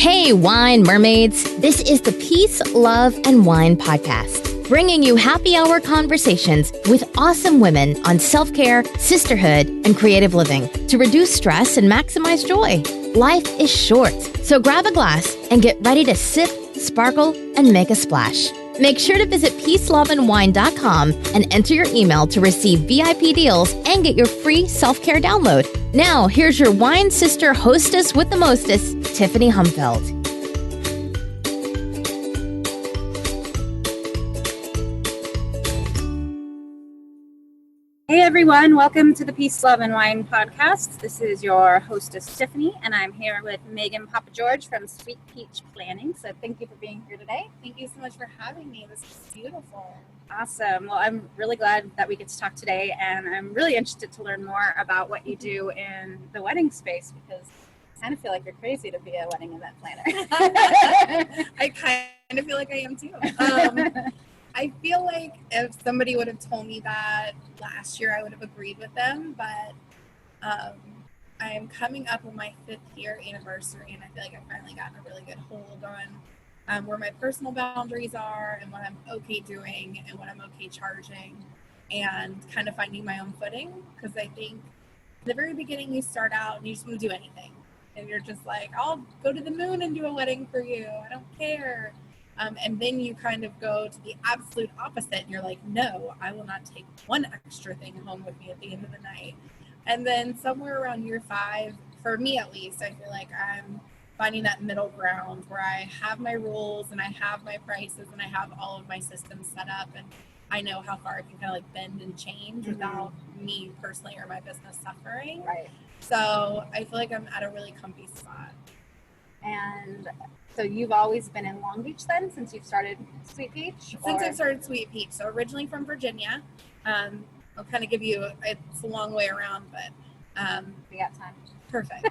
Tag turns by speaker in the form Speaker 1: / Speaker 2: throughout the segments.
Speaker 1: Hey, wine mermaids. This is the Peace, Love, and Wine podcast, bringing you happy hour conversations with awesome women on self-care, sisterhood, and creative living to reduce stress and maximize joy. Life is short, so grab a glass and get ready to sip, sparkle, and make a splash. Make sure to visit peaceloveandwine.com and enter your email to receive VIP deals and get your free self-care download. Now, here's your wine sister hostess with the mostest, Tiffany Humfeld.
Speaker 2: Hey everyone, welcome to the Peace, Love, and Wine podcast. This is your hostess, Tiffany, and I'm here with Megan Papageorge from Sweet Peach Planning. So thank you for being here today.
Speaker 3: Thank you so much for having me. This is beautiful.
Speaker 2: Awesome. Well, I'm really glad that we get to talk today, and I'm really interested to learn more about what you do in the wedding space, because I kind of feel like you're crazy to be a wedding event planner.
Speaker 3: I kind of feel like I am too. I feel like if somebody would have told me that last year, I would have agreed with them, but I am coming up on my 5th year anniversary, and I feel like I've finally gotten a really good hold on where my personal boundaries are and what I'm okay doing and what I'm okay charging, and kind of finding my own footing, because I think at the very beginning you start out and you just want to do anything, and you're just like, I'll go to the moon and do a wedding for you, I don't care. And then you kind of go to the absolute opposite, and you're like, no, I will not take one extra thing home with me at the end of the night. And then somewhere around year 5, for me at least, I feel like I'm finding that middle ground where I have my rules and I have my prices and I have all of my systems set up, and I know how far I can kind of like bend and change without me personally or my business suffering.
Speaker 2: Right.
Speaker 3: So I feel like I'm at a really comfy spot.
Speaker 2: And so you've always been in Long Beach then, since you've started Sweet Peach?
Speaker 3: Since I've started Sweet Peach. So originally from Virginia. I'll kind of give you, it's a long way around, but
Speaker 2: we got time.
Speaker 3: Perfect.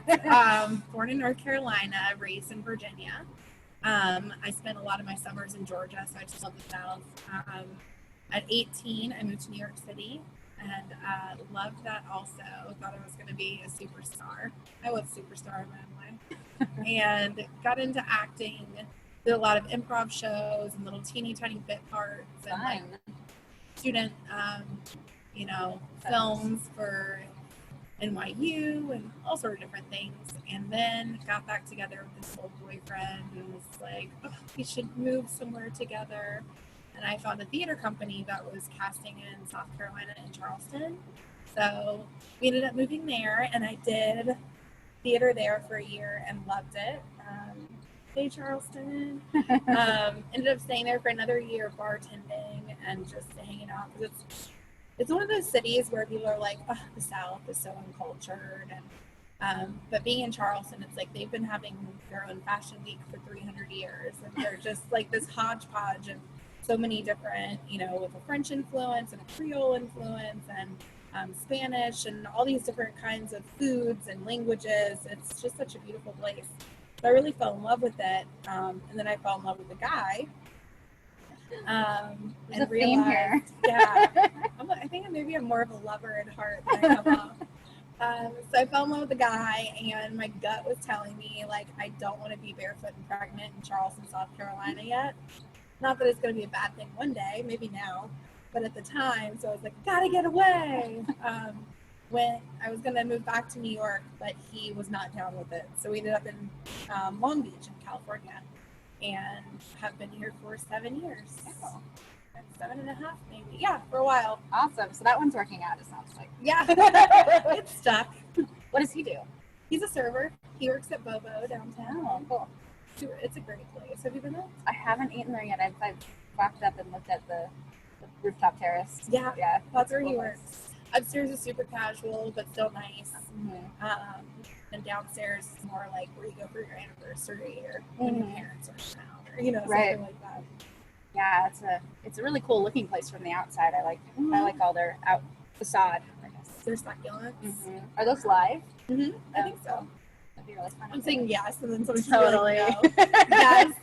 Speaker 3: Born in North Carolina, raised in Virginia. I spent a lot of my summers in Georgia, so I just love the South. At 18, I moved to New York City, and loved that also. Thought I was going to be a superstar. I was a superstar in my own life. And got into acting, did a lot of improv shows and little teeny tiny bit parts and like student, films for NYU and all sorts of different things. And then got back together with this old boyfriend and was like, oh, we should move somewhere together. And I found a theater company that was casting in South Carolina and Charleston. So we ended up moving there, and I did theater there for a year and loved it. Hey, Charleston. Ended up staying there for another year bartending and just hanging out, because it's one of those cities where people are like, oh, the South is so uncultured, and but being in Charleston, it's like they've been having their own fashion week for 300 years, and they're just like this hodgepodge of so many different, with a French influence and a Creole influence and Spanish and all these different kinds of foods and languages. It's just such a beautiful place. So I really fell in love with it. And then I fell in love with the guy.
Speaker 2: There's a theme here.
Speaker 3: Yeah. I think maybe I'm more of a lover at heart than I come off. So I fell in love with the guy, and my gut was telling me, like, I don't want to be barefoot and pregnant in Charleston, South Carolina yet. Not that it's going to be a bad thing one day, maybe now. But at the time, so I was like, gotta get away. When I was gonna move back to New York, but he was not down with it. So we ended up in Long Beach in California, and have been here for 7 years.
Speaker 2: Oh.
Speaker 3: 7.5 maybe. Yeah, for a while.
Speaker 2: Awesome. So that one's working out, it sounds like.
Speaker 3: Yeah, it's stuck.
Speaker 2: What does he do?
Speaker 3: He's a server. He works at Bobo downtown.
Speaker 2: Oh, cool.
Speaker 3: It's a great place. Have you been there?
Speaker 2: I haven't eaten there yet. I've walked up and looked at the rooftop terrace.
Speaker 3: Yeah,
Speaker 2: yeah,
Speaker 3: that's where he works. Upstairs is super casual, but still nice. And downstairs is more like where you go for your anniversary or when your parents are around, or something like that.
Speaker 2: Yeah, it's a really cool looking place from the outside. I like all their out facade. I guess
Speaker 3: they're succulents.
Speaker 2: Are those live?
Speaker 3: I think so.
Speaker 2: That'd be really fun.
Speaker 3: I'm saying yes, and then someone's
Speaker 2: totally.
Speaker 3: Like, no. Yes.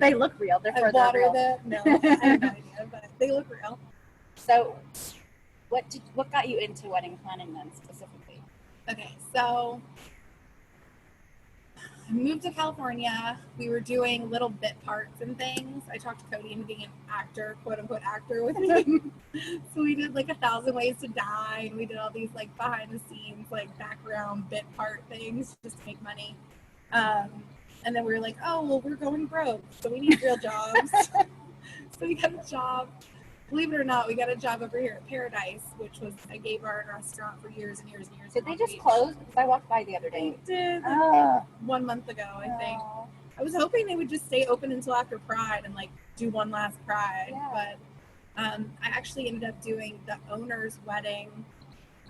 Speaker 2: They look real. They're
Speaker 3: I
Speaker 2: further real.
Speaker 3: No, I have no idea, but they look real.
Speaker 2: So, what got you into wedding planning then specifically?
Speaker 3: Okay, so moved to California. We were doing little bit parts and things. I talked to Cody into being an actor, quote unquote actor with me. So we did like 1,000 Ways to Die, and we did all these like behind the scenes, like background bit part things just to make money. And then we were like, oh, well, we're going broke, so we need real jobs. So we got a job. Believe it or not, we got a job over here at Paradise, which was a gay bar and restaurant for years and years and years.
Speaker 2: Did they just close? Because I walked by the other
Speaker 3: They
Speaker 2: day.
Speaker 3: did 1 month ago, I think. I was hoping they would just stay open until after Pride and like do one last Pride, but I actually ended up doing the owner's wedding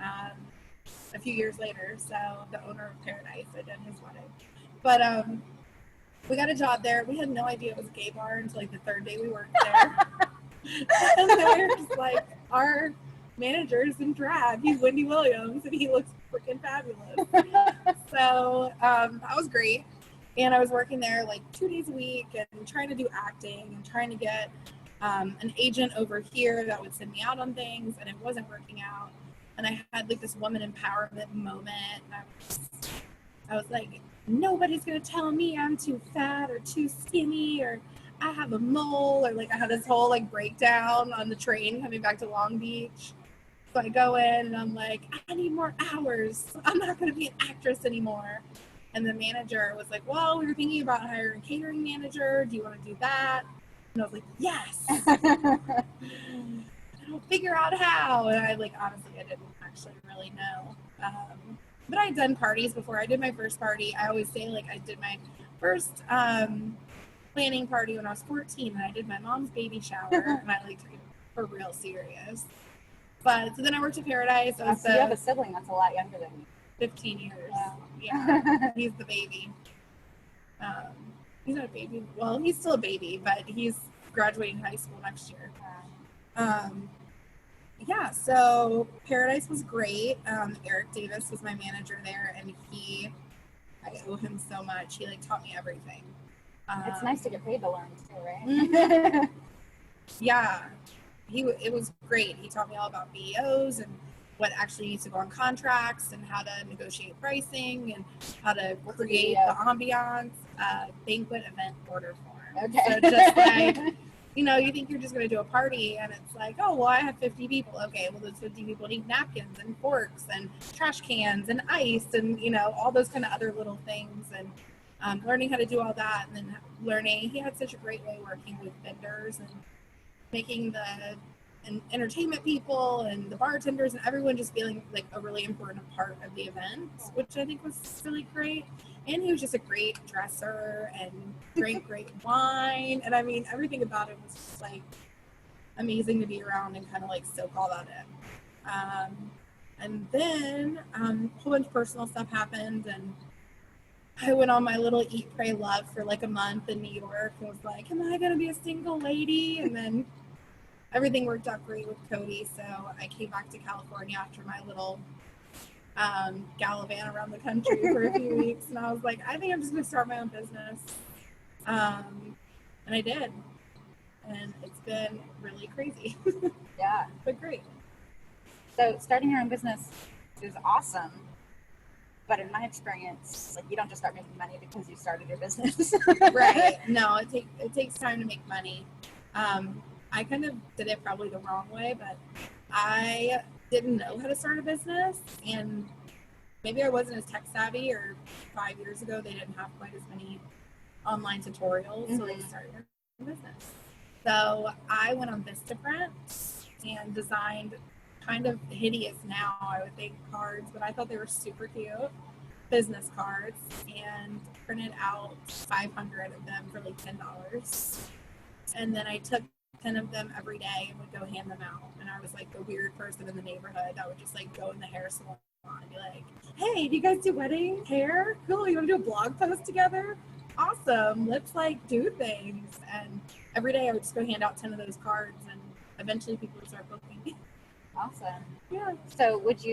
Speaker 3: a few years later. So the owner of Paradise, I did his wedding. But we got a job there. We had no idea it was a gay bar until like the third day we worked there. And they were just like, our manager's in drag. He's Wendy Williams, and he looks freaking fabulous. So that was great. And I was working there like 2 days a week and trying to do acting and trying to get an agent over here that would send me out on things, and it wasn't working out. And I had like this woman empowerment moment. And I was like, nobody's going to tell me I'm too fat or too skinny or I have a mole, or like I had this whole like breakdown on the train coming back to Long Beach. So I go in and I'm like, I need more hours. I'm not going to be an actress anymore. And the manager was like, well, we were thinking about hiring a catering manager. Do you want to do that? And I was like, yes. I'll figure out how. And I like, honestly, I didn't actually really know. But I had done parties before. I did my first party. I always say like I did my first planning party when I was 14, and I did my mom's baby shower, and I like took it for real serious. But so then I worked at Paradise.
Speaker 2: So you have a sibling that's a lot younger than you.
Speaker 3: 15 years. Yeah, he's the baby. He's not a baby. Well, he's still a baby, but he's graduating high school next year. Yeah, so Paradise was great. Eric Davis was my manager there, and I owe him so much. He like taught me everything.
Speaker 2: It's nice to get paid to learn too, right?
Speaker 3: Yeah, it was great. He taught me all about BEOs and what actually needs to go on contracts and how to negotiate pricing and how to create the ambiance, banquet event order form.
Speaker 2: Okay.
Speaker 3: So just like, you think you're just going to do a party and it's like, oh, well, I have 50 people. Okay, well, those 50 people need napkins and forks and trash cans and ice and, all those kind of other little things. And learning how to do all that, and then he had such a great way working with vendors and making and entertainment people and the bartenders and everyone just feeling like a really important part of the event, which I think was really great. And he was just a great dresser and drank great wine. And I mean, everything about it was just like amazing to be around and kind of like soak all that in. And then a whole bunch of personal stuff happened, and I went on my little eat, pray, love for like a month in New York and was like, am I going to be a single lady? And then everything worked out great with Cody. So I came back to California after my little gallivant around the country for a few weeks. And I was like, I think I'm just going to start my own business. And I did. And it's been really crazy.
Speaker 2: Yeah.
Speaker 3: But great.
Speaker 2: So starting your own business is awesome. But in my experience, like, you don't just start making money because you started your business.
Speaker 3: Right. No, it takes time to make money. I kind of did it probably the wrong way, but I didn't know how to start a business, and maybe I wasn't as tech savvy, or 5 years ago they didn't have quite as many online tutorials, so they started their business. So I went on Vistaprint and designed kind of hideous now, I would think, cards, but I thought they were super cute, business cards, and printed out 500 of them for like $10. And then I took 10 of them every day and would go hand them out. And I was like the weird person in the neighborhood that would just like go in the hair salon and be like, hey, do you guys do wedding hair? Cool, you want to do a blog post together? Awesome, let's like do things. And every day I would just go hand out 10 of those cards, and eventually people would start booking me.
Speaker 2: Awesome.
Speaker 3: Yeah.
Speaker 2: So did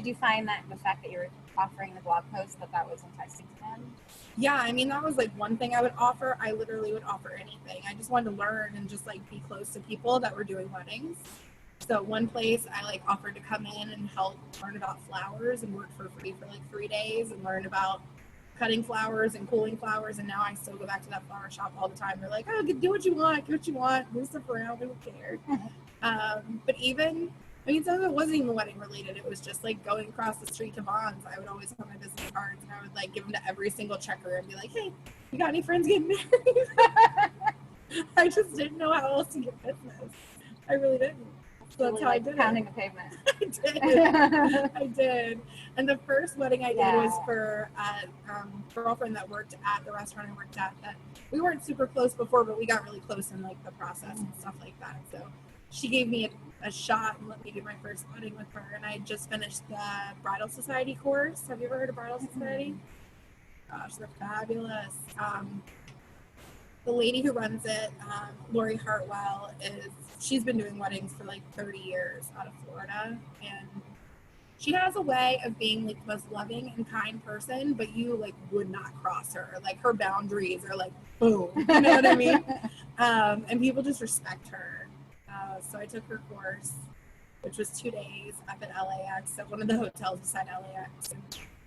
Speaker 2: you find that the fact that you were offering the blog post, that was enticing to them?
Speaker 3: Yeah, I mean, that was like one thing I would offer. I literally would offer anything. I just wanted to learn and just like be close to people that were doing weddings. So one place I like offered to come in and help learn about flowers and work for free for like 3 days and learn about cutting flowers and cooling flowers, and now I still go back to that flower shop all the time. They're like, oh, do what you want, get what you want, move stuff around, who cares? But even, I mean, some of it wasn't even wedding related. It was just like going across the street to Vons. I would always have my business cards, and I would like give them to every single checker and be like, hey, you got any friends getting married? I just didn't know how else to get business. I really didn't. So that's how I did
Speaker 2: pounding
Speaker 3: it.
Speaker 2: the pavement.
Speaker 3: I did. I did. And the first wedding I did was for a girlfriend that worked at the restaurant I worked at. That we weren't super close before, but we got really close in like the process and stuff like that. So she gave me a shot and let me do my first wedding with her. And I just finished the Bridal Society course. Have you ever heard of Bridal Society? Gosh, they're fabulous. The lady who runs it, Lori Hartwell, she's been doing weddings for like 30 years out of Florida, and she has a way of being like the most loving and kind person, but you like would not cross her. Like her boundaries are like boom, you know what I mean? And people just respect her. So I took her course, which was 2 days up at LAX at one of the hotels beside LAX, and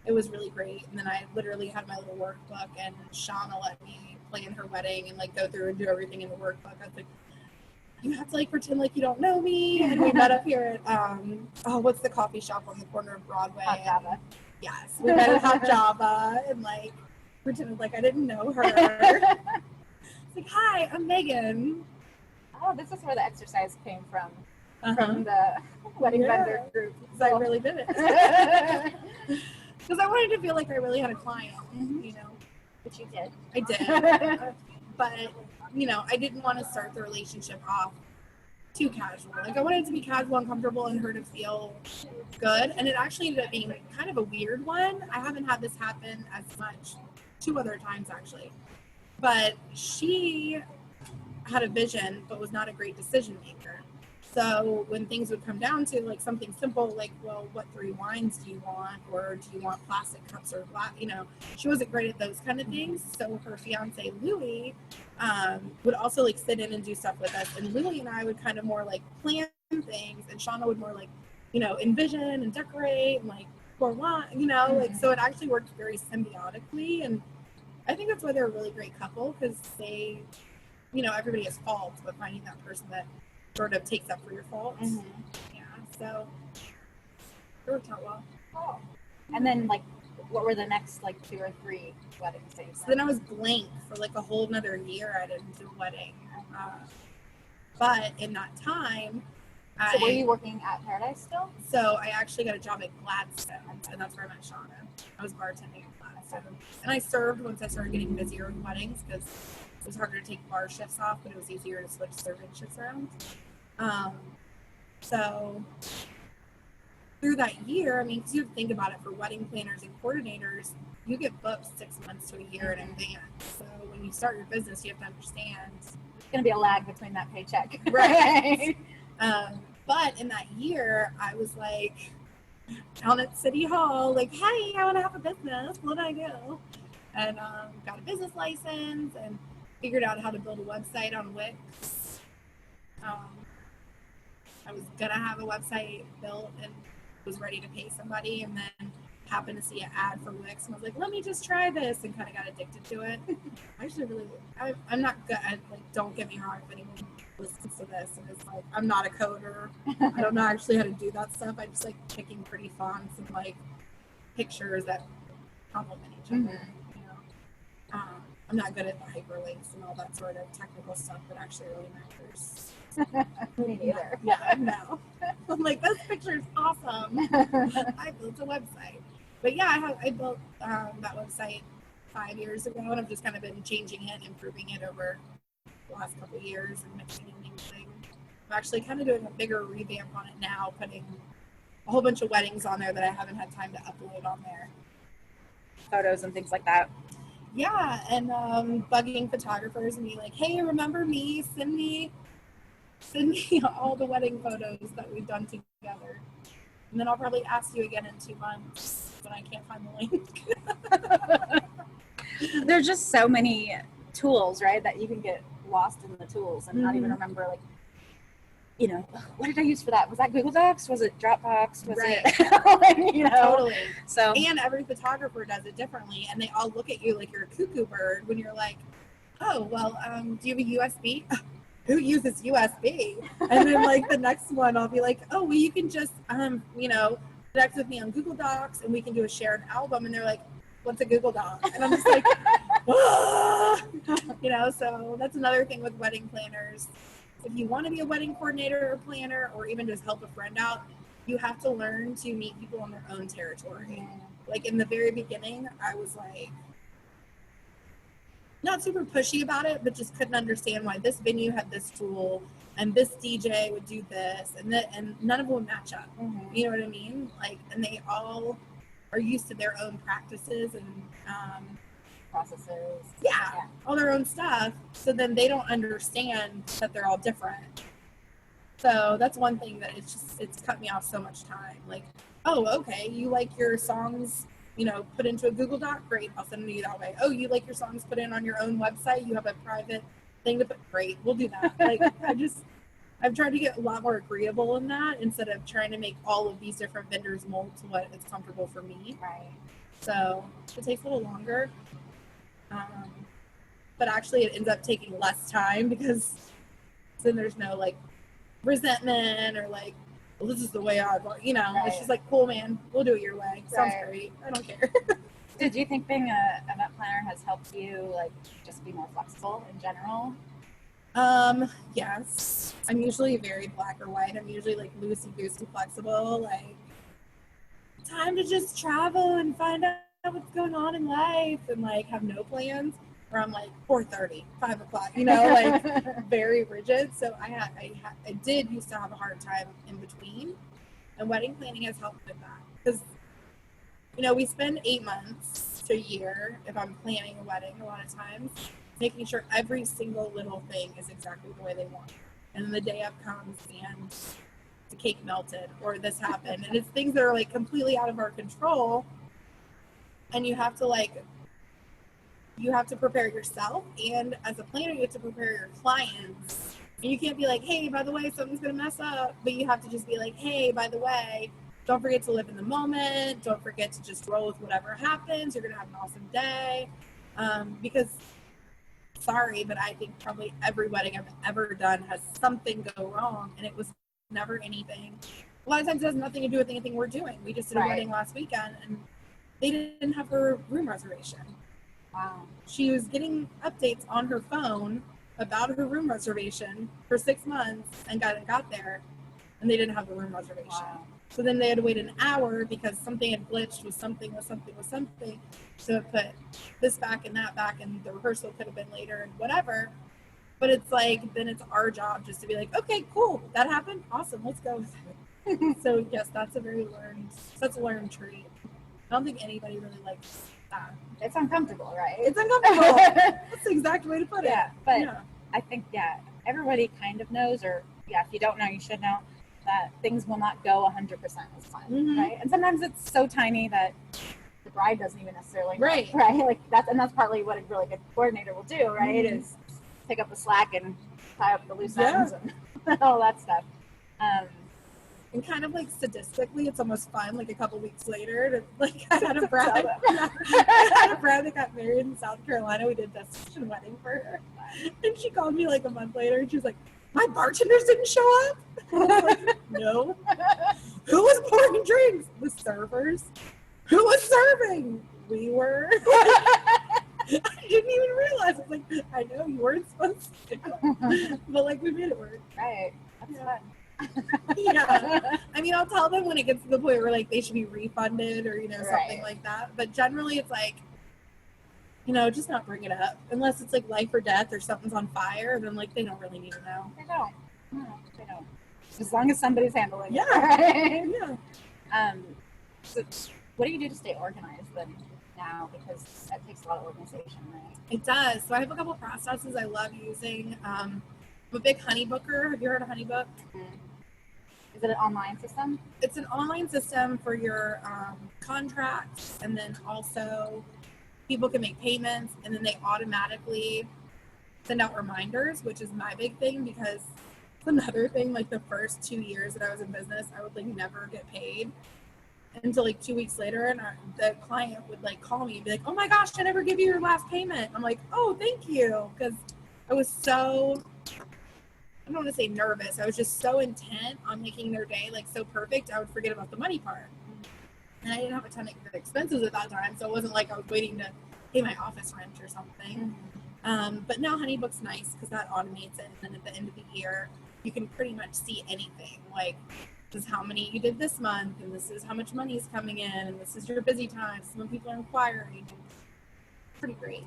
Speaker 3: it was really great. And then I literally had my little workbook, and Shauna let me plan her wedding and like go through and do everything in the workbook. I was like, you have to like pretend like you don't know me. And we met up here at what's the coffee shop on the corner of Broadway?
Speaker 2: Hot Java.
Speaker 3: Yes, we met at Hot Java and like pretended like I didn't know her. It's like, hi, I'm Megan.
Speaker 2: Oh, this is where the exercise came from the wedding vendor group.
Speaker 3: So I really did it. Because I wanted to feel like I really had a client, you know.
Speaker 2: Which you did.
Speaker 3: I did. But, you know, I didn't want to start the relationship off too casual. Like, I wanted it to be casual and comfortable and her to feel good. And it actually ended up being kind of a weird one. I haven't had this happen as much. 2 other times, actually. But she had a vision, but was not a great decision maker. So when things would come down to like something simple, like, well, what 3 wines do you want? Or do you want plastic cups or glass? You know, she wasn't great at those kind of things. So her fiance, Louie, would also like sit in and do stuff with us. And Louie and I would kind of more like plan things, and Shauna would more like, you know, envision and decorate and like pour wine, you know, like, so it actually worked very symbiotically. And I think that's why they're a really great couple, because they, you know, everybody has faults, but finding that person that sort of takes up for your faults. Yeah, so it worked out well.
Speaker 2: Oh. And then, like, what were the next, like, 2 or 3 weddings that you
Speaker 3: So then I was blank for, like, a whole another year. I didn't do a wedding. But in that time,
Speaker 2: So were you working at Paradise still?
Speaker 3: So I actually got a job at Gladstone, and that's where I met Shauna. I was bartending at Gladstone. And I served once I started getting busier with weddings, because it was harder to take bar shifts off, but it was easier to switch serving shifts around. So through that year, I mean, because you have to think about it, for wedding planners and coordinators, you get booked 6 months to a year in advance. So when you start your business, you have to understand
Speaker 2: There's going to be a lag between that paycheck.
Speaker 3: Right. But in that year, I was like down at City Hall, like, hey, I want to have a business. What do I do? And got a business license and figured out how to build a website on Wix. I was gonna have a website built and was ready to pay somebody, and then happened to see an ad for Wix and was like, let me just try this, and kind of got addicted to it. I'm not good at, like, don't get me wrong, if anyone listens to this and it's like, I'm not a coder. I don't know actually how to do that stuff. I just like picking pretty fonts and like pictures that complement each other. You know, I'm not good at the hyperlinks and all that sort of technical stuff that actually really matters.
Speaker 2: Me neither.
Speaker 3: Yeah, no. I'm like, this picture is awesome. I built a website. But yeah, I built that website 5 years ago, and I've just kind of been changing it, improving it over the last couple of years, and mixing and mingling. I'm actually kind of doing a bigger revamp on it now, putting a whole bunch of weddings on there that I haven't had time to upload on there.
Speaker 2: Photos and things like that.
Speaker 3: Yeah, and bugging photographers and be like, hey, remember me? Send me all the wedding photos that we've done together. And then I'll probably ask you again in 2 months when I can't find the link.
Speaker 2: There's just so many tools, right, that you can get lost in the tools and not even remember, like, you know, what did I use for that? Was that Google Docs? Was it Dropbox? Was
Speaker 3: Right.
Speaker 2: it, you know?
Speaker 3: Totally.
Speaker 2: So,
Speaker 3: And every photographer does it differently, and they all look at you like you're a cuckoo bird when you're like, oh, well, do you have a USB? Who uses USB? And then like the next one, I'll be like, oh, well, you can just, you know, connect with me on Google Docs and we can do a shared album. And they're like, what's a Google Doc? And I'm just like, ah! You know, so that's another thing with wedding planners. If you want to be a wedding coordinator or planner, or even just help a friend out, you have to learn to meet people on their own territory. Like in the very beginning, I was like, not super pushy about it, but just couldn't understand why this venue had this tool and this DJ would do this, and none of them would match up.
Speaker 2: mm-hmm.
Speaker 3: You know what I mean? Like, and they all are used to their own practices and
Speaker 2: processes.
Speaker 3: Yeah, all their own stuff. So then they don't understand that they're all different. So that's one thing that it's cut me off so much time. Like, oh, okay, you like your songs, you know, put into a Google Doc, great, I'll send them to you that way. Oh, you like your songs put in on your own website, you have a private thing to put, great, we'll do that. Like, I've tried to get a lot more agreeable in that instead of trying to make all of these different vendors mold to what is comfortable for me.
Speaker 2: Right.
Speaker 3: So it takes a little longer. But actually it ends up taking less time because then there's no like resentment or like, well, this is the way I want, you know, right. It's just like, cool, man, we'll do it your way. Sounds great. I don't care.
Speaker 2: Did you think being an event planner has helped you like just be more flexible in general?
Speaker 3: Yes. I'm usually very black or white. I'm usually like loosey-goosey flexible, like time to just travel and find out what's going on in life and like have no plans. Or I'm like 4:30, 5 o'clock, you know, like very rigid. So I did used to have a hard time in between, and wedding planning has helped with that because, you know, we spend 8 months to a year if I'm planning a wedding a lot of times, making sure every single little thing is exactly the way they want it. And then the day up comes and the cake melted or this happened, and it's things that are like completely out of our control, and you have to prepare yourself, and as a planner, you have to prepare your clients. And you can't be like, hey, by the way, something's going to mess up. But you have to just be like, hey, by the way, don't forget to live in the moment. Don't forget to just roll with whatever happens. You're going to have an awesome day. Because, sorry, but I think probably every wedding I've ever done has something go wrong. And it was never anything. A lot of times it has nothing to do with anything we're doing. We just did a wedding last weekend, and they didn't have her room reservation.
Speaker 2: Wow.
Speaker 3: She was getting updates on her phone about her room reservation for 6 months and got there, and they didn't have the room reservation.
Speaker 2: Wow.
Speaker 3: So then they had to wait an hour because something had glitched with something. So it put this back and that back, and the rehearsal could have been later and whatever. But it's like, then it's our job just to be like, okay, cool, that happened, awesome, let's go with it. So yes, that's a learned trait. I don't think anybody really likes that.
Speaker 2: It's uncomfortable, right?
Speaker 3: It's uncomfortable. That's the exact way to put it.
Speaker 2: Yeah, but I think, everybody kind of knows, or if you don't know, you should know that things will not go 100% as planned, right? And sometimes it's so tiny that the bride doesn't even necessarily know, right? Like that's partly what a really good coordinator will do, right? Is pick up the slack and tie up the loose ends and all that stuff.
Speaker 3: And kind of like statistically, it's almost fun. Like a couple weeks later, to, like I had a bride that got married in South Carolina. We did a destination wedding for her, and she called me like a month later, and she was like, "My bartenders didn't show up." I was like, "No." Who was pouring drinks? The servers. Who was serving? We were. I didn't even realize. I was like, I know you weren't supposed to, but like we made it work.
Speaker 2: Right. That's fun.
Speaker 3: I mean, I'll tell them when it gets to the point where like they should be refunded or something like that, but generally it's like, just not bring it up unless it's like life or death or something's on fire, then like they don't really need to know.
Speaker 2: They don't. No, they don't. As long as somebody's handling it.
Speaker 3: Right?
Speaker 2: So what do you do to stay organized then now, because that takes a lot of organization, right?
Speaker 3: It does. So I have a couple processes I love using. I'm a big Honeybooker. Have you heard of Honeybook?
Speaker 2: Is it an online system?
Speaker 3: It's an online system for your contracts, and then also people can make payments, and then they automatically send out reminders, which is my big thing because another thing. Like the first 2 years that I was in business, I would like never get paid until like 2 weeks later, and the client would like call me and be like, "Oh my gosh, I never give you your last payment." I'm like, "Oh, thank you," because I was so, I don't want to say nervous. I was just so intent on making their day like so perfect. I would forget about the money part, and I didn't have a ton of expenses at that time, so it wasn't like I was waiting to pay my office rent or something. But now HoneyBook's nice because that automates it, and then at the end of the year, you can pretty much see anything. Like, this is how many you did this month, and this is how much money is coming in, and this is your busy time. Some people are inquiring. Pretty great.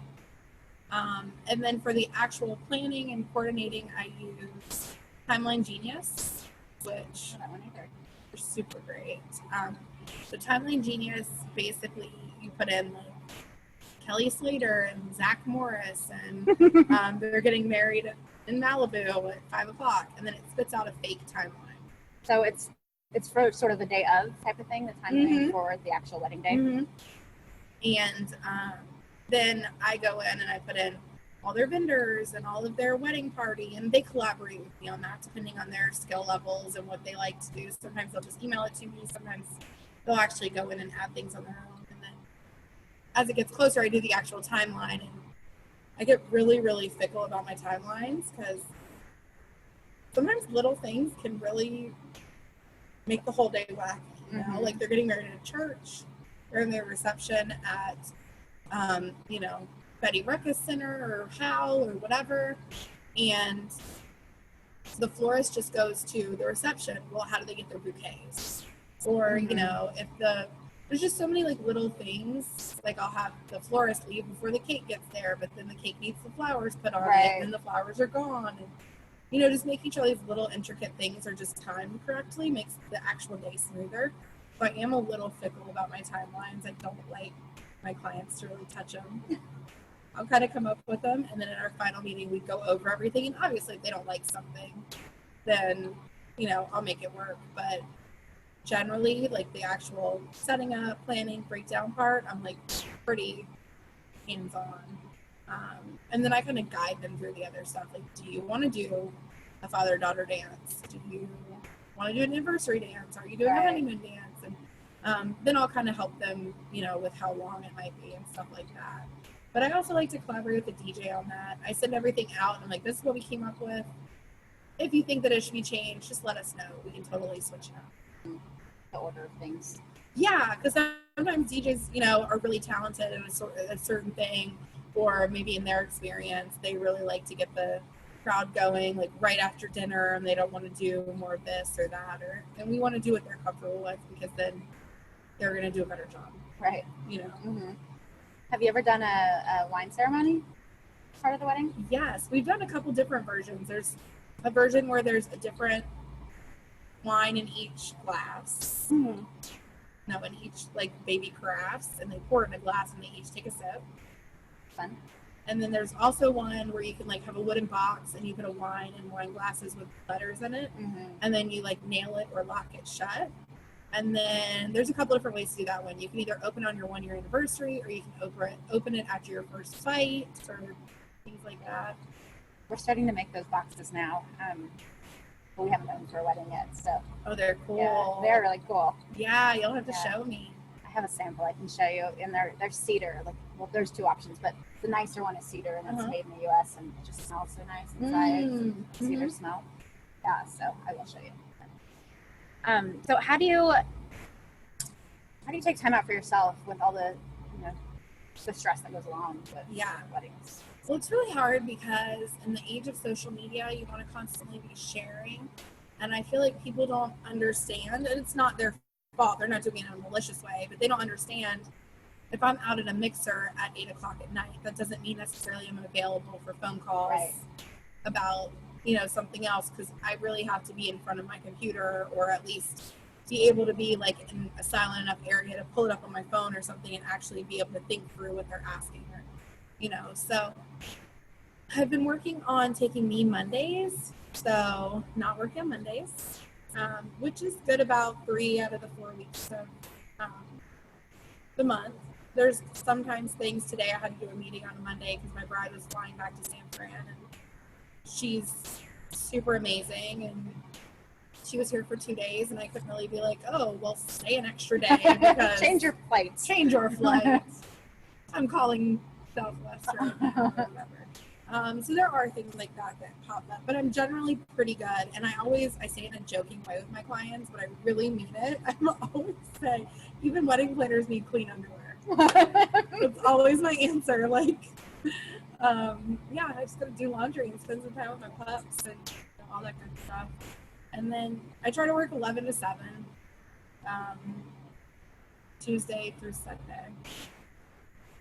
Speaker 3: And then for the actual planning and coordinating, I use Timeline Genius, which are super great. So Timeline Genius, basically, you put in like Kelly Slater and Zach Morris, and they're getting married in Malibu at 5 o'clock, and then it spits out a fake timeline.
Speaker 2: So it's for sort of the day of type of thing, the timeline for the actual wedding day.
Speaker 3: And then I go in and I put in all their vendors and all of their wedding party, and they collaborate with me on that depending on their skill levels and what they like to do. Sometimes they'll just email it to me. Sometimes they'll actually go in and add things on their own. And then as it gets closer, I do the actual timeline, and I get really, really fickle about my timelines because sometimes little things can really make the whole day wacky. You know, like they're getting married at a church, they're in their reception at Betty Ruckus Center or Hal or whatever, and the florist just goes to the reception. Well, how do they get their bouquets? Or if there's just so many like little things. Like I'll have the florist leave before the cake gets there, but then the cake needs the flowers put on it, and then the flowers are gone. And just making sure these little intricate things are just timed correctly makes the actual day smoother. So I am a little fickle about my timelines. I don't like my clients to really touch them. I'll kind of come up with them, and then in our final meeting, we go over everything. And obviously, if they don't like something, then, I'll make it work. But generally, like the actual setting up, planning, breakdown part, I'm like pretty hands-on. And then I kind of guide them through the other stuff. Like, do you want to do a father-daughter dance? Do you want to do an anniversary dance? Are you doing a honeymoon dance? And then I'll kind of help them, with how long it might be and stuff like that. But I also like to collaborate with the DJ on that. I send everything out, and I'm like, this is what we came up with. If you think that it should be changed, just let us know. We can totally switch it up.
Speaker 2: The order of things.
Speaker 3: Yeah, because sometimes DJs, are really talented at a certain thing, or maybe in their experience, they really like to get the crowd going, like right after dinner, and they don't want to do more of this or that, and we want to do what they're comfortable with, because then they're going to do a better job.
Speaker 2: Right. Have you ever done a wine ceremony as part of the wedding?
Speaker 3: Yes, we've done a couple different versions. There's a version where there's a different wine in each glass. No, in each like baby carafes, and they pour it in a glass and they each take a sip.
Speaker 2: Fun.
Speaker 3: And then there's also one where you can like have a wooden box and you put a wine in wine glasses with letters in it, and then you like nail it or lock it shut. And then there's a couple different ways to do that one. You can either open on your 1-year anniversary, or you can open it after your first fight, or things like that.
Speaker 2: We're starting to make those boxes now, but we haven't done them for a wedding yet. So.
Speaker 3: Oh, they're cool.
Speaker 2: Yeah, they're really cool.
Speaker 3: Yeah, you'll have to show me.
Speaker 2: I have a sample I can show you, and they're cedar. There's two options, but the nicer one is cedar, and it's made in the U.S. and it just smells so nice inside. Cedar smell. Yeah, so I will show you. So how do you take time out for yourself with all the the stress that goes along with weddings?
Speaker 3: Well, it's really hard because in the age of social media, you want to constantly be sharing, and I feel like people don't understand, and it's not their fault. They're not doing it in a malicious way, but they don't understand. If I'm out at a mixer at 8 o'clock at night, that doesn't mean necessarily I'm available for phone calls about something else, because I really have to be in front of my computer, or at least be able to be like in a silent enough area to pull it up on my phone or something and actually be able to think through what they're asking, or so I've been working on taking me Mondays, so not working on Mondays, which is good about 3 out of the 4 weeks of the month. There's sometimes things. Today I had to do a meeting on a Monday because my bride was flying back to San Fran, and she's super amazing, and she was here for 2 days, and I couldn't really be like, oh, well, stay an extra day because
Speaker 2: Change your flights.
Speaker 3: Change your flights. I'm calling Southwest right now or whatever. So there are things like that pop up, but I'm generally pretty good. And I say it in a joking way with my clients, but I really mean it. I'm always say, even wedding planners need clean underwear. It's always my answer. Like, yeah, I just gotta do laundry and spend some time with my pups and all that good stuff. And then I try to work 11 to 7, Tuesday through Sunday.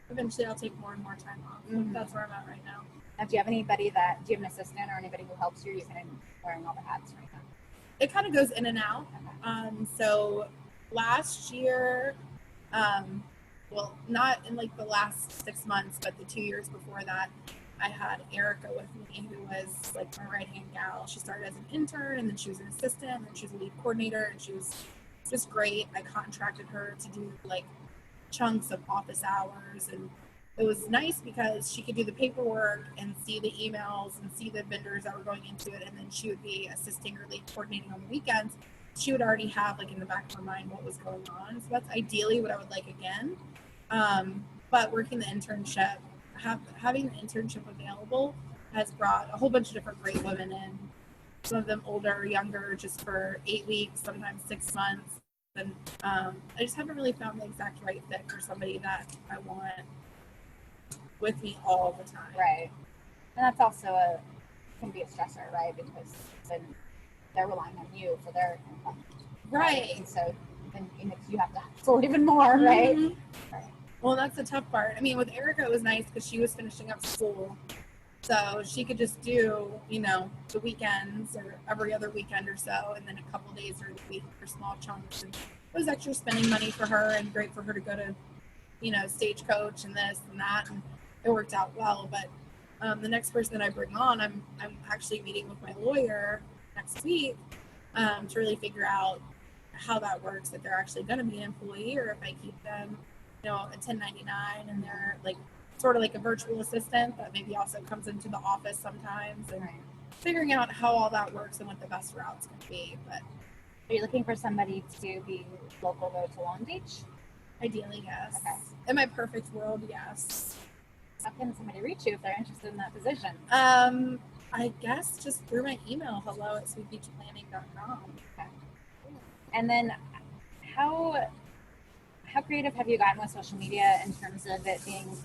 Speaker 3: Eventually I'll take more and more time off. Mm-hmm. That's where I'm at right now.
Speaker 2: Now, do you have an assistant or anybody who helps you? You're kind of wearing all the hats right now.
Speaker 3: It kind of goes in and out. So last year, well, not in like the last 6 months, but the 2 years before that, I had Erica with me, who was like my right-hand gal. She started as an intern, and then she was an assistant, and then she was a lead coordinator, and she was just great. I contracted her to do like chunks of office hours, and it was nice because she could do the paperwork and see the emails and see the vendors that were going into it, and then she would be assisting or lead coordinating on the weekends. She would already have like in the back of her mind what was going on. So that's ideally what I would like again. But working the internship, having the internship available has brought a whole bunch of different great women in. Some of them older, younger, just for 8 weeks, sometimes 6 months. And I just haven't really found the exact right fit for somebody that I want with me all the time.
Speaker 2: Right. And that's also can be a stressor, right? Because then they're relying on you for their income.
Speaker 3: Right.
Speaker 2: And so then you have to hustle even more, right?
Speaker 3: Mm-hmm. Right. Well, that's the tough part. I mean, with Erica, it was nice because she was finishing up school. So she could just do, the weekends or every other weekend or so, and then a couple days during the week for small chunks. And it was extra spending money for her and great for her to go to, Stagecoach and this and that. And it worked out well. But the next person that I bring on, I'm actually meeting with my lawyer next week to really figure out how that works, if they're actually going to be an employee or if I keep them, a 1099 and they're like sort of like a virtual assistant that maybe also comes into the office sometimes, and figuring out how all that works and what the best routes can be. But
Speaker 2: are you looking for somebody to be local though to Long Beach?
Speaker 3: Ideally, yes.
Speaker 2: Okay.
Speaker 3: In my perfect world, yes.
Speaker 2: How can somebody reach you if they're interested in that position?
Speaker 3: I guess just through my email, hello@sweetbeachplanning.com.
Speaker 2: Okay. And then how creative have you gotten with social media in terms of it being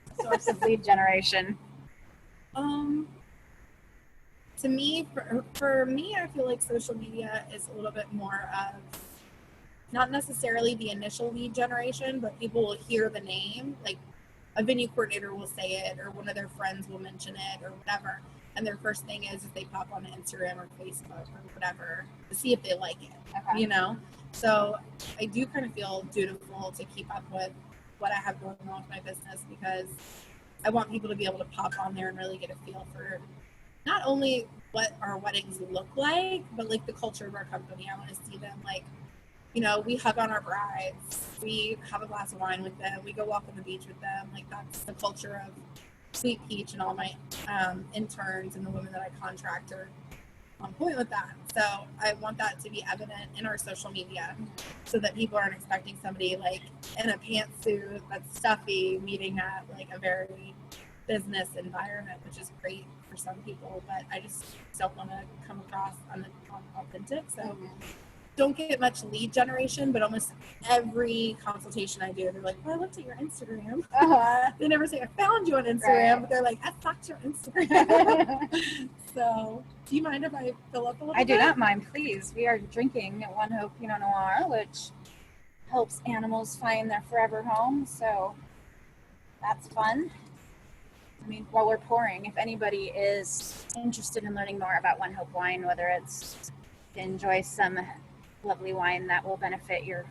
Speaker 2: a source of lead generation?
Speaker 3: To me, for me, I feel like social media is a little bit more of not necessarily the initial lead generation, but people will hear the name, like a venue coordinator will say it, or one of their friends will mention it, or whatever. And their first thing is they pop on Instagram or Facebook or whatever to see if they like it,
Speaker 2: Okay.
Speaker 3: So I do kind of feel dutiful to keep up with what I have going on with my business, because I want people to be able to pop on there and really get a feel for not only what our weddings look like, but like the culture of our company. I want to see them like, we hug on our brides, we have a glass of wine with them, we go walk on the beach with them. Like that's the culture of Sweet Peach, and all my interns and the women that I contract are on point with that. So I want that to be evident in our social media, so that people aren't expecting somebody like in a pantsuit that's stuffy meeting at like a very business environment, which is great for some people, but I just don't want to come across unauthentic. So don't get much lead generation, but almost every consultation I do, they're like, well, I looked at your Instagram. They never say, I found you on Instagram, right. But they're like, I stalked your Instagram. So do you mind if I fill up a little bit?
Speaker 2: I do not mind, please. We are drinking One Hope Pinot Noir, which helps animals find their forever home, so that's fun. I mean, while we're pouring, if anybody is interested in learning more about One Hope Wine, whether it's to enjoy some lovely wine that will benefit your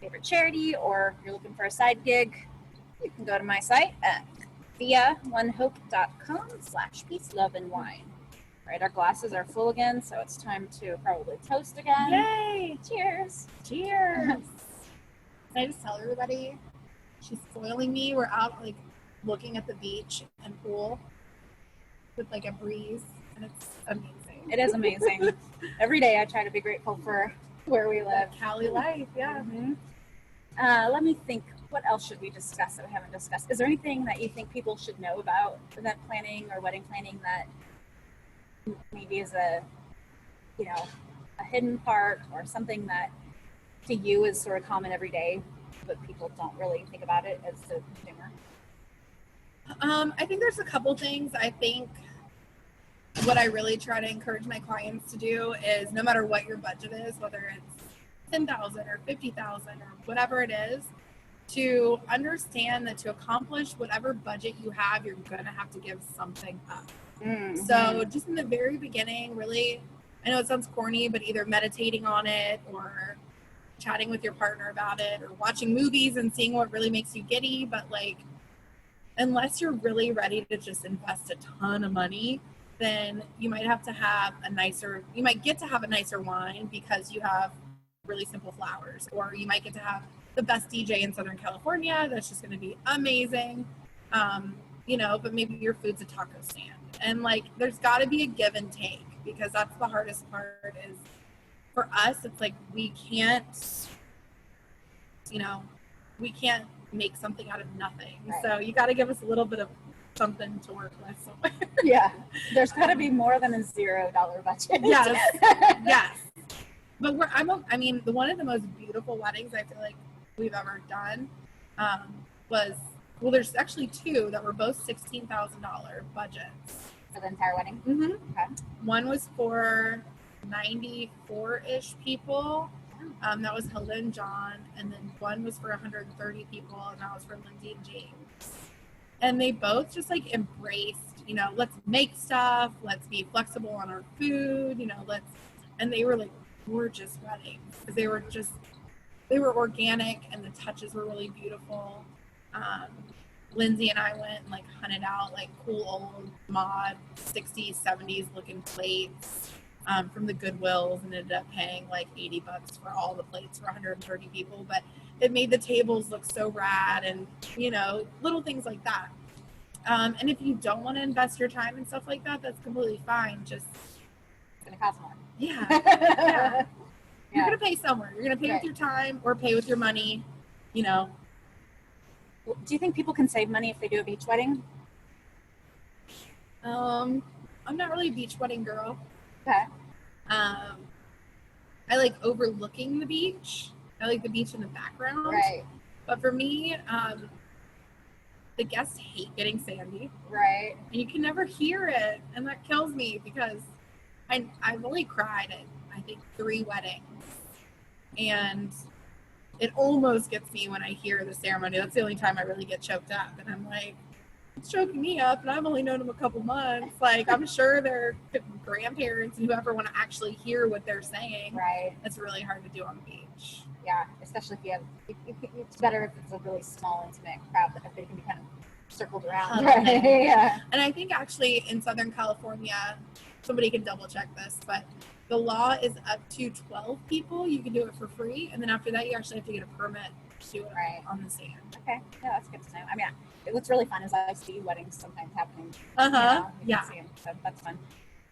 Speaker 2: favorite charity, or you're looking for a side gig, you can go to my site at viaonehope.com/peace, love, and wine. All right, our glasses are full again, so it's time to probably toast again.
Speaker 3: Yay!
Speaker 2: Cheers!
Speaker 3: Cheers! Can I just tell everybody, she's spoiling me. We're out like looking at the beach and pool with like a breeze. and it's amazing.
Speaker 2: It is amazing. Every day I try to be grateful for where we live.
Speaker 3: Cali life, yeah.
Speaker 2: Mm-hmm. Let me think. What else should we discuss that we haven't discussed? Is there anything that you think people should know about event planning or wedding planning that maybe is a hidden part, or something that to you is sort of common every day, but people don't really think about it as a consumer?
Speaker 3: I think there's a couple things. I think what I really try to encourage my clients to do is, no matter what your budget is, whether it's 10,000 or 50,000 or whatever it is, to understand that to accomplish whatever budget you have, you're going to have to give something up. Mm-hmm. So just in the very beginning, really, I know it sounds corny, but either meditating on it or chatting with your partner about it or watching movies and seeing what really makes you giddy. But like, unless you're really ready to just invest a ton of money, then you might have to have you might get to have a nicer wine because you have really simple flowers, or you might get to have the best DJ in Southern California that's just going to be amazing, but maybe your food's a taco stand. And like, there's got to be a give and take, because that's the hardest part. Is for us, it's like we can't make something out of nothing. Right. So you got to give us a little bit of something to work with somewhere.
Speaker 2: Yeah, there's got to be more than a $0 budget.
Speaker 3: Yes, yes. But one of the most beautiful weddings I feel like we've ever done there's actually two that were both $16,000 budgets.
Speaker 2: For the entire wedding?
Speaker 3: Mm-hmm.
Speaker 2: Okay.
Speaker 3: One was for 94-ish people. That was Hilda and John. And then one was for 130 people, and that was for Lindsay and James. And they both just like embraced, let's make stuff, let's be flexible on our food, and they were like gorgeous weddings, because they were organic and the touches were really beautiful. Lindsay and I went and like hunted out like cool old mod 60s, 70s looking plates from the Goodwills, and ended up paying like $80 for all the plates for 130 people. But it made the tables look so rad, and little things like that. And if you don't want to invest your time and stuff like that, that's completely fine. Just
Speaker 2: it's gonna cost more.
Speaker 3: Yeah. Yeah. You're gonna pay somewhere. You're gonna pay with your time or pay with your money.
Speaker 2: Do you think people can save money if they do a beach wedding?
Speaker 3: I'm not really a beach wedding girl.
Speaker 2: Okay.
Speaker 3: I like overlooking the beach. I like the beach in the background.
Speaker 2: Right.
Speaker 3: But for me, the guests hate getting sandy.
Speaker 2: Right.
Speaker 3: And you can never hear it. And that kills me, because I've only cried at, I think, 3 weddings. And it almost gets me when I hear the ceremony. That's the only time I really get choked up. And I'm like, it's choking me up, and I've only known them a couple months. Like, I'm sure their grandparents and whoever want to actually hear what they're saying.
Speaker 2: Right.
Speaker 3: It's really hard to do on the beach.
Speaker 2: Yeah, especially if you have, it's better if it's a really small, intimate crowd that they can be kind of circled around. Right. Yeah.
Speaker 3: And I think actually in Southern California, somebody can double check this, but the law is up to 12 people. You can do it for free. And then after that, you actually have to get a permit to do it on the sand.
Speaker 2: Okay. Yeah, that's good to know. I mean, what's really fun is I see weddings sometimes happening.
Speaker 3: Yeah.
Speaker 2: See them, so that's fun.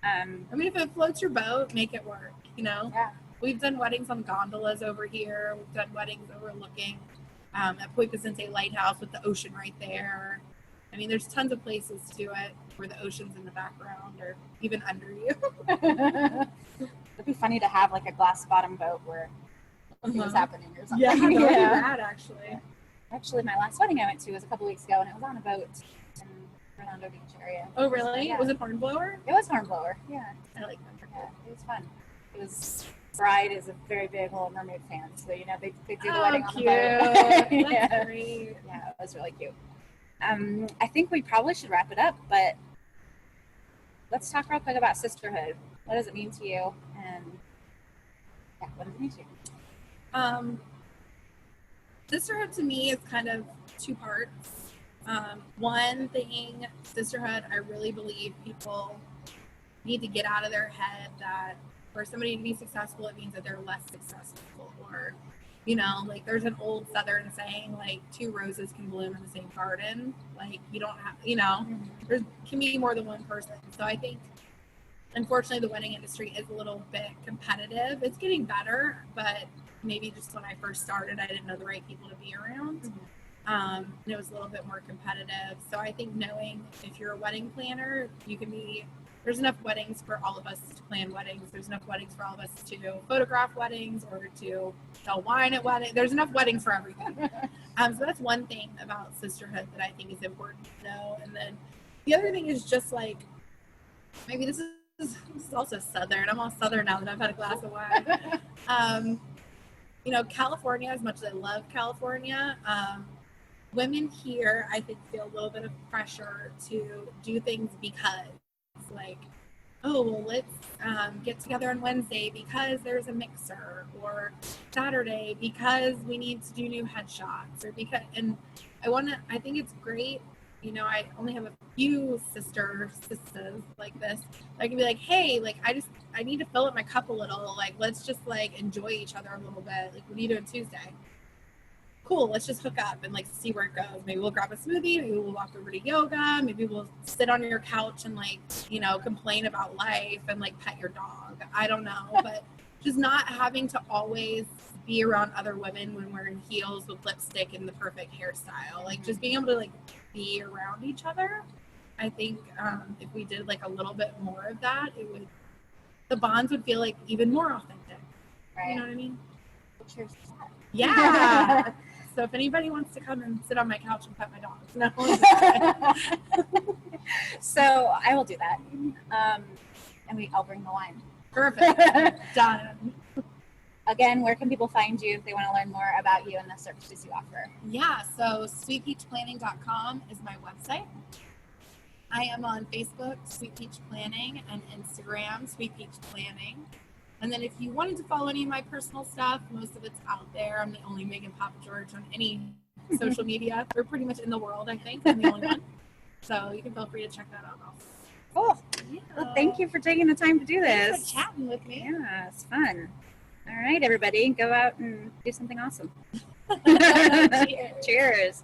Speaker 3: If it floats your boat, make it work,
Speaker 2: Yeah.
Speaker 3: We've done weddings on gondolas over here. We've done weddings overlooking at Point Vicente Lighthouse with the ocean right there. I mean, there's tons of places to do it where the ocean's in the background or even under you.
Speaker 2: It'd be funny to have like a glass bottom boat where something was happening or something.
Speaker 3: Yeah, that would be rad, actually.
Speaker 2: Yeah. Actually, my last wedding I went to was a couple weeks ago, and it was on a boat in Redondo Beach area.
Speaker 3: Oh, really?
Speaker 2: Yeah.
Speaker 3: Was it Hornblower?
Speaker 2: It was Hornblower, yeah.
Speaker 3: I like that.
Speaker 2: Yeah, it was fun. It was, bride is a very big Little Mermaid fan, so they do the wedding on the boat.
Speaker 3: That's great.
Speaker 2: Yeah, it was really cute. I think we probably should wrap it up, but let's talk real quick about sisterhood. What does it mean to you? And what does it mean to you?
Speaker 3: Sisterhood to me is kind of 2 parts. One thing, sisterhood, I really believe people need to get out of their head that for somebody to be successful, it means that they're less successful, or like there's an old Southern saying, like 2 roses can bloom in the same garden. Like you don't have, there can be more than one person. So I think unfortunately, the wedding industry is a little bit competitive. It's getting better, but maybe just when I first started, I didn't know the right people to be around. And it was a little bit more competitive. So I think knowing if you're a wedding planner, there's enough weddings for all of us to plan weddings. There's enough weddings for all of us to photograph weddings or to sell wine at weddings. There's enough weddings for everything. So that's one thing about sisterhood that I think is important to know. And then the other thing is just like, maybe this is also Southern. I'm all Southern now that I've had a glass of wine. California, as much as I love California, women here, I think, feel a little bit of pressure to do things because, like, oh, well, let's get together on Wednesday because there's a mixer, or Saturday because we need to do new headshots, and I think it's great. I only have a few sisters like this. I can be like, hey, like, I need to fill up my cup a little. Like, let's just like enjoy each other a little bit. Like, what are you doing Tuesday? Cool, let's just hook up and like see where it goes. Maybe we'll grab a smoothie, maybe we'll walk over to yoga, maybe we'll sit on your couch and like, complain about life and like pet your dog. I don't know, but just not having to always be around other women when we're in heels with lipstick and the perfect hairstyle. Like, just being able to like be around each other. I think if we did like a little bit more of that, the bonds would feel like even more authentic. Right. You know what I mean?
Speaker 2: Cheers.
Speaker 3: Yeah. So if anybody wants to come and sit on my couch and pet my dog, no.
Speaker 2: So I will do that. And I'll bring the wine.
Speaker 3: Perfect. Done.
Speaker 2: Again, where can people find you if they want to learn more about you and the services you offer?
Speaker 3: Yeah, so sweetpeachplanning.com is my website. I am on Facebook, Sweet Peach Planning, and Instagram, Sweet Peach Planning. And then if you wanted to follow any of my personal stuff, most of it's out there. I'm the only Megan Papageorge on any social media, or pretty much in the world, I think. I'm the only one. So you can feel free to check that out also.
Speaker 2: Cool. Yeah. Well, thank you for taking the time to do this.
Speaker 3: Thanks for chatting with me.
Speaker 2: Yeah, it's fun. All right, everybody, go out and do something awesome.
Speaker 3: Cheers.
Speaker 2: Cheers.